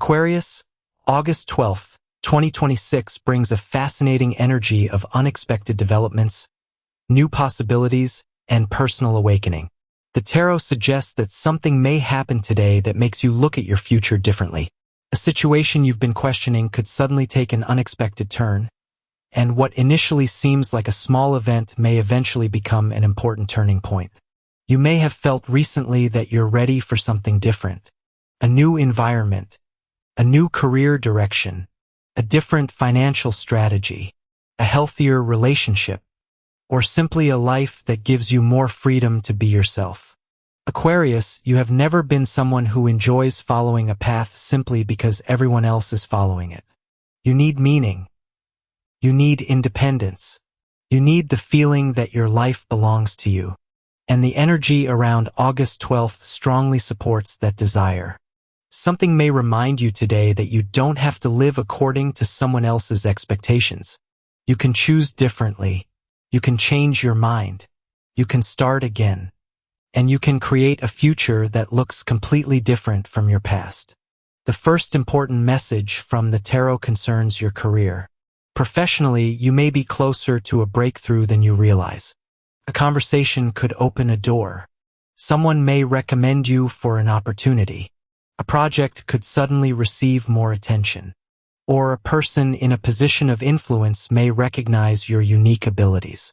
Aquarius, August 12th, 2026 brings a fascinating energy of unexpected developments, new possibilities, and personal awakening. The tarot suggests that something may happen today that makes you look at your future differently. A situation you've been questioning could suddenly take an unexpected turn, and what initially seems like a small event may eventually become an important turning point. You may have felt recently that you're ready for something different, a new environment, a new career direction, a different financial strategy, a healthier relationship, or simply a life that gives you more freedom to be yourself. Aquarius, you have never been someone who enjoys following a path simply because everyone else is following it. You need meaning. You need independence. You need the feeling that your life belongs to you. And the energy around August 12th strongly supports that desire. Something may remind you today that you don't have to live according to someone else's expectations. You can choose differently. You can change your mind. You can start again. And you can create a future that looks completely different from your past. The first important message from the tarot concerns your career. Professionally, you may be closer to a breakthrough than you realize. A conversation could open a door. Someone may recommend you for an opportunity. A project could suddenly receive more attention. Or a person in a position of influence may recognize your unique abilities.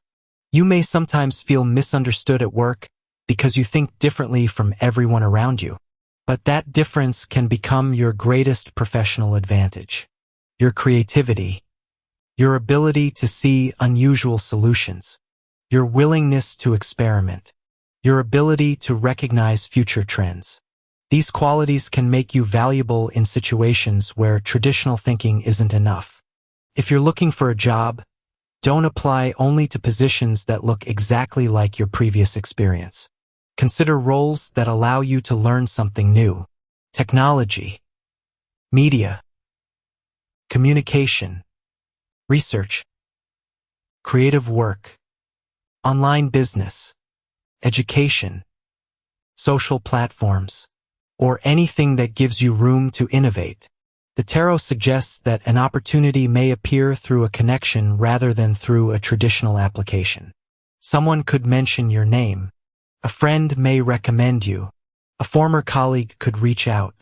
You may sometimes feel misunderstood at work because you think differently from everyone around you. But that difference can become your greatest professional advantage. Your creativity, your ability to see unusual solutions, your willingness to experiment, your ability to recognize future trends. These qualities can make you valuable in situations where traditional thinking isn't enough. If you're looking for a job, don't apply only to positions that look exactly like your previous experience. Consider roles that allow you to learn something new. Technology, media, communication, research, creative work, online business, education, social platforms, or anything that gives you room to innovate. The tarot suggests that an opportunity may appear through a connection rather than through a traditional application. Someone could mention your name. A friend may recommend you. A former colleague could reach out.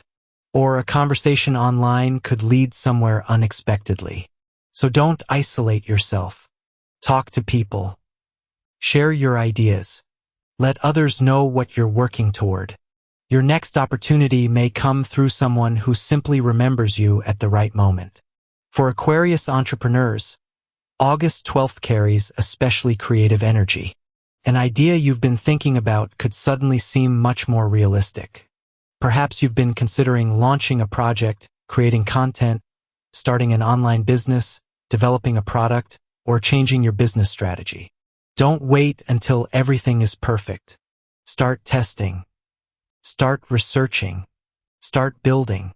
Or a conversation online could lead somewhere unexpectedly. So don't isolate yourself. Talk to people. Share your ideas. Let others know what you're working toward. Your next opportunity may come through someone who simply remembers you at the right moment. For Aquarius entrepreneurs, August 12th carries especially creative energy. An idea you've been thinking about could suddenly seem much more realistic. Perhaps you've been considering launching a project, creating content, starting an online business, developing a product, or changing your business strategy. Don't wait until everything is perfect. Start testing. Start researching. Start building.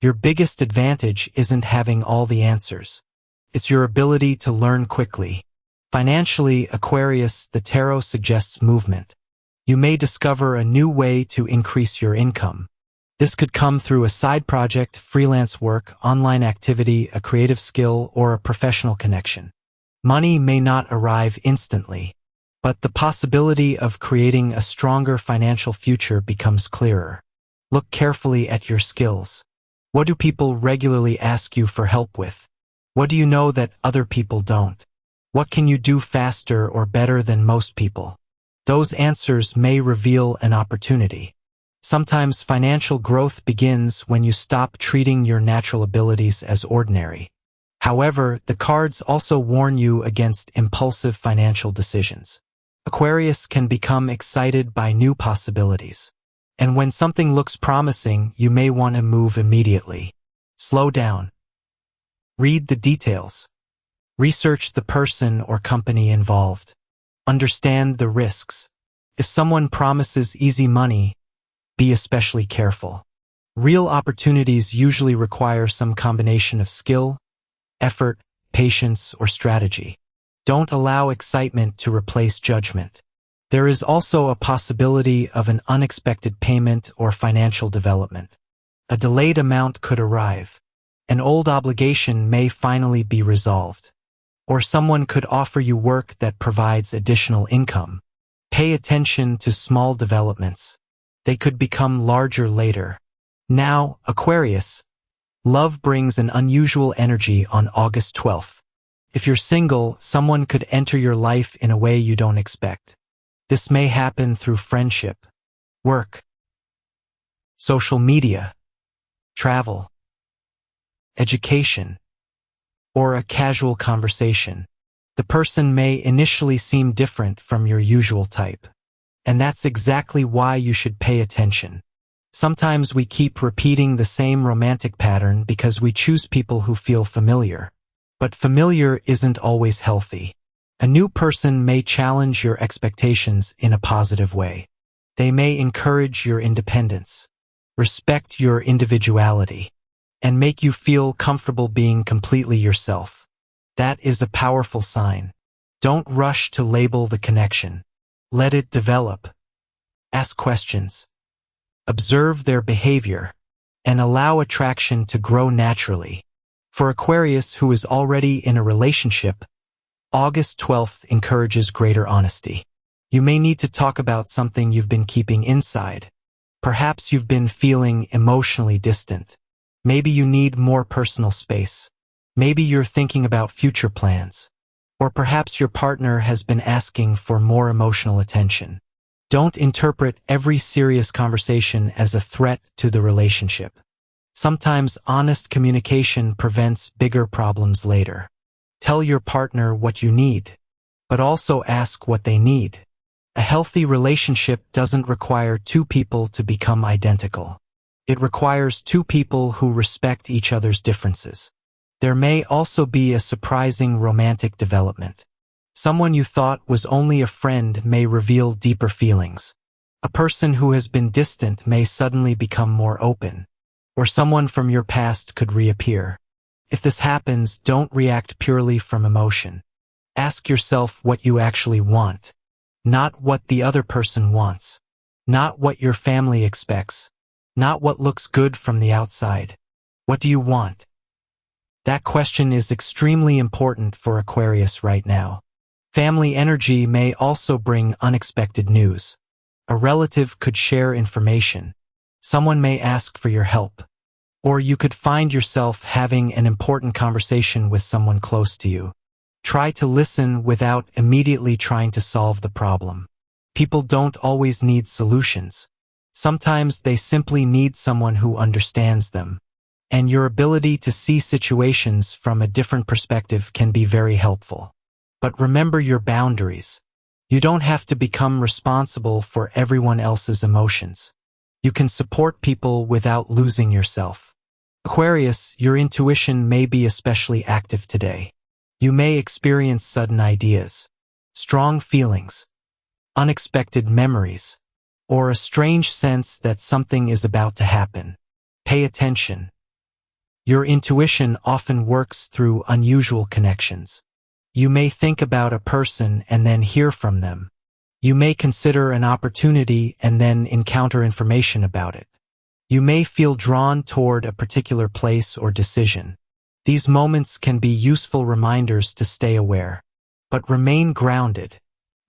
Your biggest advantage isn't having all the answers. It's your ability to learn quickly. Financially, Aquarius, the tarot suggests movement. You may discover a new way to increase your income. This could come through a side project, freelance work, online activity, a creative skill, or a professional connection. Money may not arrive instantly, but the possibility of creating a stronger financial future becomes clearer. Look carefully at your skills. What do people regularly ask you for help with? What do you know that other people don't? What can you do faster or better than most people? Those answers may reveal an opportunity. Sometimes financial growth begins when you stop treating your natural abilities as ordinary. However, the cards also warn you against impulsive financial decisions. Aquarius can become excited by new possibilities. And when something looks promising, you may want to move immediately. Slow down. Read the details. Research the person or company involved. Understand the risks. If someone promises easy money, be especially careful. Real opportunities usually require some combination of skill, effort, patience, or strategy. Don't allow excitement to replace judgment. There is also a possibility of an unexpected payment or financial development. A delayed amount could arrive. An old obligation may finally be resolved. Or someone could offer you work that provides additional income. Pay attention to small developments. They could become larger later. Now, Aquarius. Love brings an unusual energy on August 12th. If you're single, someone could enter your life in a way you don't expect. This may happen through friendship, work, social media, travel, education, or a casual conversation. The person may initially seem different from your usual type. And that's exactly why you should pay attention. Sometimes we keep repeating the same romantic pattern because we choose people who feel familiar. But familiar isn't always healthy. A new person may challenge your expectations in a positive way. They may encourage your independence, respect your individuality, and make you feel comfortable being completely yourself. That is a powerful sign. Don't rush to label the connection. Let it develop. Ask questions. Observe their behavior, and allow attraction to grow naturally. For Aquarius, who is already in a relationship, August 12th encourages greater honesty. You may need to talk about something you've been keeping inside. Perhaps you've been feeling emotionally distant. Maybe you need more personal space. Maybe you're thinking about future plans. Or perhaps your partner has been asking for more emotional attention. Don't interpret every serious conversation as a threat to the relationship. Sometimes honest communication prevents bigger problems later. Tell your partner what you need, but also ask what they need. A healthy relationship doesn't require two people to become identical. It requires two people who respect each other's differences. There may also be a surprising romantic development. Someone you thought was only a friend may reveal deeper feelings. A person who has been distant may suddenly become more open. Or someone from your past could reappear. If this happens, don't react purely from emotion. Ask yourself what you actually want. Not what the other person wants. Not what your family expects. Not what looks good from the outside. What do you want? That question is extremely important for Aquarius right now. Family energy may also bring unexpected news. A relative could share information. Someone may ask for your help. Or you could find yourself having an important conversation with someone close to you. Try to listen without immediately trying to solve the problem. People don't always need solutions. Sometimes they simply need someone who understands them. And your ability to see situations from a different perspective can be very helpful. But remember your boundaries. You don't have to become responsible for everyone else's emotions. You can support people without losing yourself. Aquarius, your intuition may be especially active today. You may experience sudden ideas, strong feelings, unexpected memories, or a strange sense that something is about to happen. Pay attention. Your intuition often works through unusual connections. You may think about a person and then hear from them. You may consider an opportunity and then encounter information about it. You may feel drawn toward a particular place or decision. These moments can be useful reminders to stay aware. But remain grounded.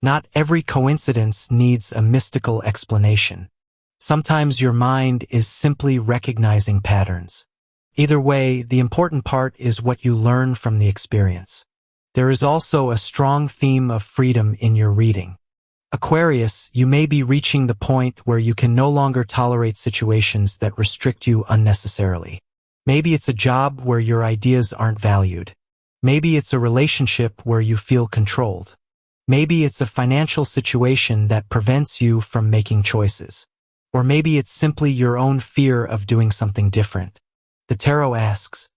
Not every coincidence needs a mystical explanation. Sometimes your mind is simply recognizing patterns. Either way, the important part is what you learn from the experience. There is also a strong theme of freedom in your reading. Aquarius, you may be reaching the point where you can no longer tolerate situations that restrict you unnecessarily. Maybe it's a job where your ideas aren't valued. Maybe it's a relationship where you feel controlled. Maybe it's a financial situation that prevents you from making choices. Or maybe it's simply your own fear of doing something different. The tarot asks,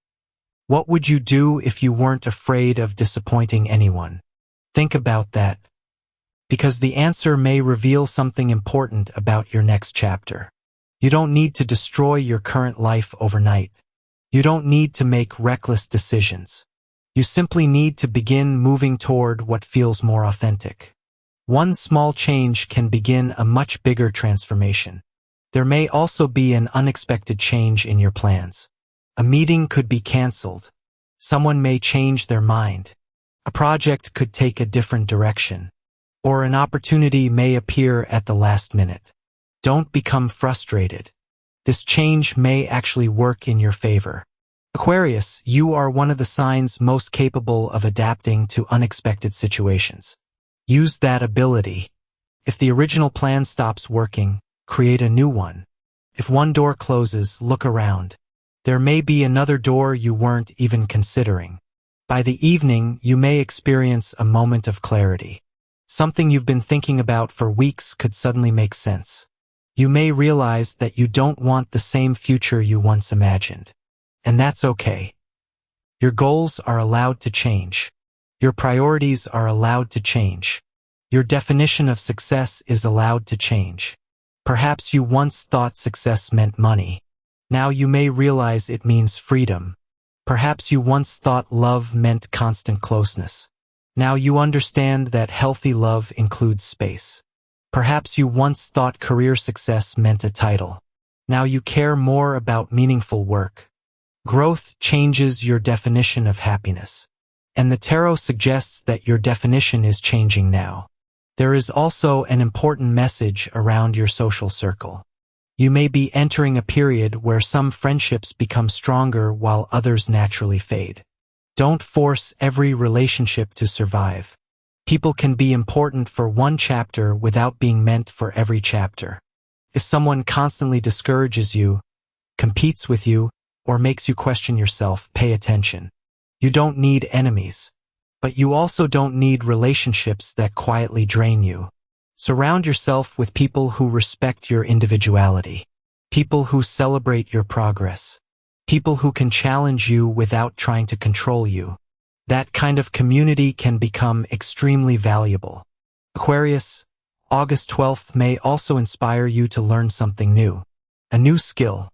what would you do if you weren't afraid of disappointing anyone? Think about that, because the answer may reveal something important about your next chapter. You don't need to destroy your current life overnight. You don't need to make reckless decisions. You simply need to begin moving toward what feels more authentic. One small change can begin a much bigger transformation. There may also be an unexpected change in your plans. A meeting could be canceled. Someone may change their mind. A project could take a different direction. Or an opportunity may appear at the last minute. Don't become frustrated. This change may actually work in your favor. Aquarius, you are one of the signs most capable of adapting to unexpected situations. Use that ability. If the original plan stops working, create a new one. If one door closes, look around. There may be another door you weren't even considering. By the evening, you may experience a moment of clarity. Something you've been thinking about for weeks could suddenly make sense. You may realize that you don't want the same future you once imagined. And that's okay. Your goals are allowed to change. Your priorities are allowed to change. Your definition of success is allowed to change. Perhaps you once thought success meant money. Now you may realize it means freedom. Perhaps you once thought love meant constant closeness. Now you understand that healthy love includes space. Perhaps you once thought career success meant a title. Now you care more about meaningful work. Growth changes your definition of happiness. And the tarot suggests that your definition is changing now. There is also an important message around your social circle. You may be entering a period where some friendships become stronger while others naturally fade. Don't force every relationship to survive. People can be important for one chapter without being meant for every chapter. If someone constantly discourages you, competes with you, or makes you question yourself, pay attention. You don't need enemies. But you also don't need relationships that quietly drain you. Surround yourself with people who respect your individuality. People who celebrate your progress. People who can challenge you without trying to control you. That kind of community can become extremely valuable. Aquarius, August 12th may also inspire you to learn something new. A new skill.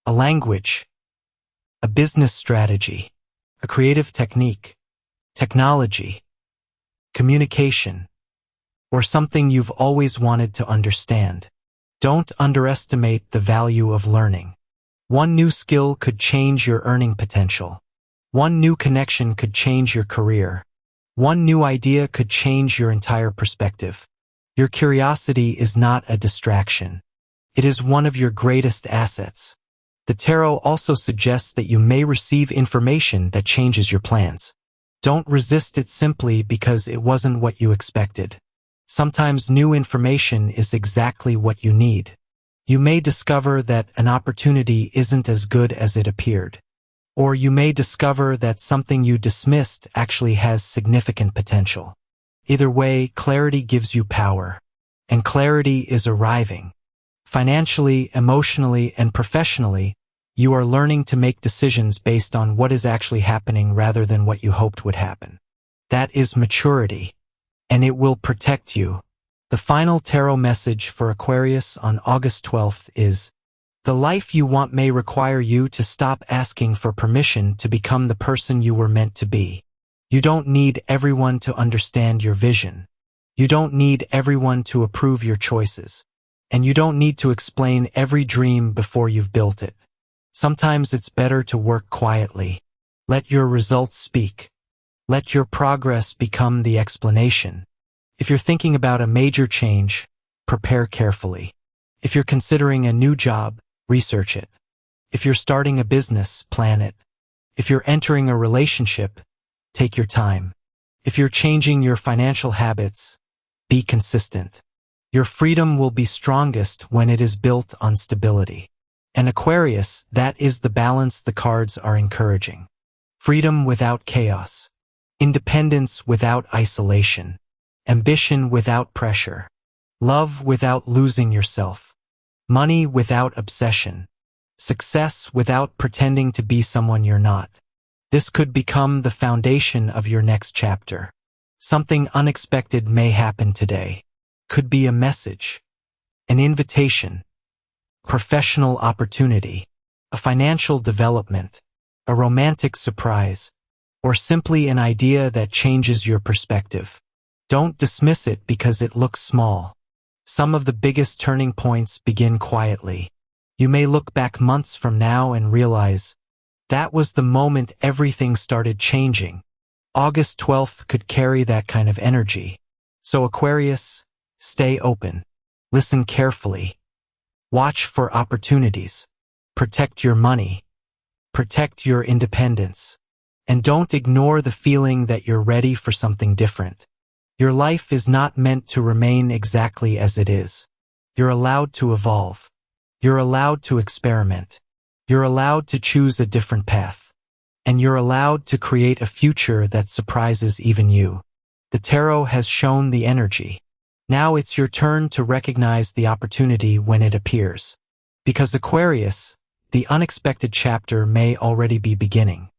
A language. A business strategy. A creative technique. Technology, communication, or something you've always wanted to understand. Don't underestimate the value of learning. One new skill could change your earning potential. One new connection could change your career. One new idea could change your entire perspective. Your curiosity is not a distraction. It is one of your greatest assets. The tarot also suggests that you may receive information that changes your plans. Don't resist it simply because it wasn't what you expected. Sometimes new information is exactly what you need. You may discover that an opportunity isn't as good as it appeared. Or you may discover that something you dismissed actually has significant potential. Either way, clarity gives you power. And clarity is arriving. Financially, emotionally, and professionally, you are learning to make decisions based on what is actually happening rather than what you hoped would happen. That is maturity, and it will protect you. The final tarot message for Aquarius on August 12th is, the life you want may require you to stop asking for permission to become the person you were meant to be. You don't need everyone to understand your vision. You don't need everyone to approve your choices. And you don't need to explain every dream before you've built it. Sometimes it's better to work quietly. Let your results speak. Let your progress become the explanation. If you're thinking about a major change, prepare carefully. If you're considering a new job, research it. If you're starting a business, plan it. If you're entering a relationship, take your time. If you're changing your financial habits, be consistent. Your freedom will be strongest when it is built on stability. And Aquarius, that is the balance the cards are encouraging. Freedom without chaos. Independence without isolation. Ambition without pressure. Love without losing yourself. Money without obsession. Success without pretending to be someone you're not. This could become the foundation of your next chapter. Something unexpected may happen today. Could be a message, an invitation, professional opportunity, a financial development, a romantic surprise, or simply an idea that changes your perspective. Don't dismiss it because it looks small. Some of the biggest turning points begin quietly. You may look back months from now and realize, that was the moment everything started changing. August 12th could carry that kind of energy. So Aquarius, stay open. Listen carefully. Watch for opportunities. Protect your money. Protect your independence. And don't ignore the feeling that you're ready for something different. Your life is not meant to remain exactly as it is. You're allowed to evolve. You're allowed to experiment. You're allowed to choose a different path. And you're allowed to create a future that surprises even you. The tarot has shown the energy. Now it's your turn to recognize the opportunity when it appears. Because Aquarius, the unexpected chapter may already be beginning.